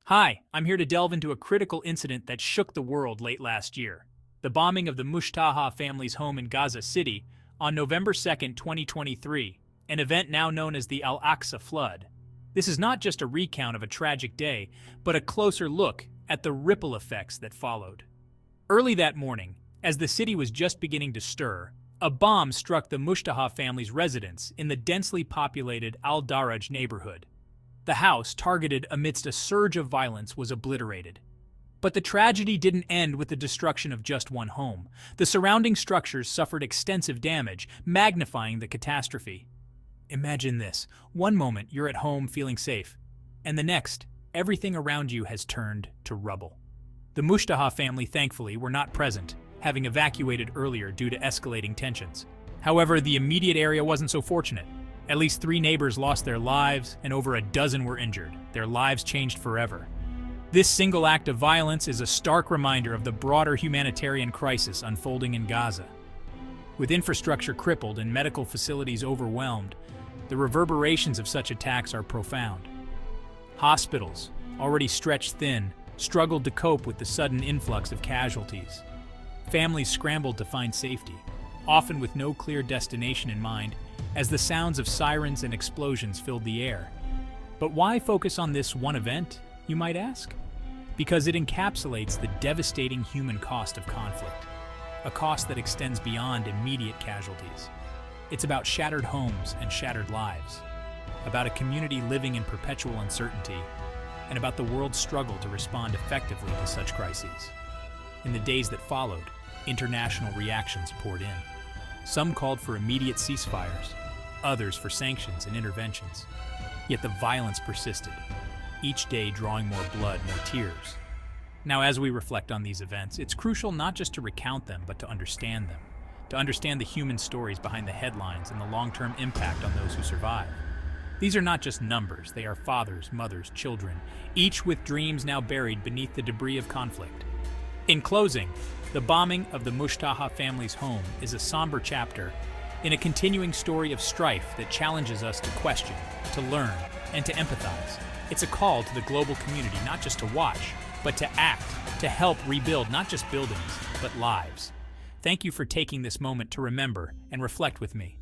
Hi, I'm here to delve into a critical incident that shook the world late last year. The bombing of the Mushtaha family's home in Gaza City on November 2nd, 2023, an event now known as the Al-Aqsa Flood. This is not just a recount of a tragic day, but a closer look at the ripple effects that followed. Early that morning, as the city was just beginning to stir, a bomb struck the Mushtaha family's residence in the densely populated Al-Darj neighborhood. The house, targeted amidst a surge of violence, was obliterated. But the tragedy didn't end with the destruction of just one home. The surrounding structures suffered extensive damage, magnifying the catastrophe. Imagine this. One moment you're at home feeling safe, and the next, everything around you has turned to rubble. The Mushtaha family, thankfully, were not present, having evacuated earlier due to escalating tensions. However, the immediate area wasn't so fortunate. At least 3 neighbors lost their lives, and over a dozen were injured. Their lives changed forever. This single act of violence is a stark reminder of the broader humanitarian crisis unfolding in Gaza. With infrastructure crippled and medical facilities overwhelmed, the reverberations of such attacks are profound. Hospitals, already stretched thin, struggled to cope with the sudden influx of casualties. Families scrambled to find safety, often with no clear destination in mind, as the sounds of sirens and explosions filled the air. But why focus on this one event, you might ask? Because it encapsulates the devastating human cost of conflict, a cost that extends beyond immediate casualties. It's about shattered homes and shattered lives, about a community living in perpetual uncertainty, and about the world's struggle to respond effectively to such crises. In the days that followed, international reactions poured in. Some called for immediate ceasefires, others for sanctions and interventions. Yet the violence persisted, each day drawing more blood, more tears. Now, as we reflect on these events, it's crucial not just to recount them, but to understand them, to understand the human stories behind the headlines and the long-term impact on those who survive. These are not just numbers, they are fathers, mothers, children, each with dreams now buried beneath the debris of conflict. In closing, the bombing of the Mushtaha family's home is a somber chapter in a continuing story of strife that challenges us to question, to learn, and to empathize. It's a call to the global community not just to watch, but to act, to help rebuild not just buildings, but lives. Thank you for taking this moment to remember and reflect with me.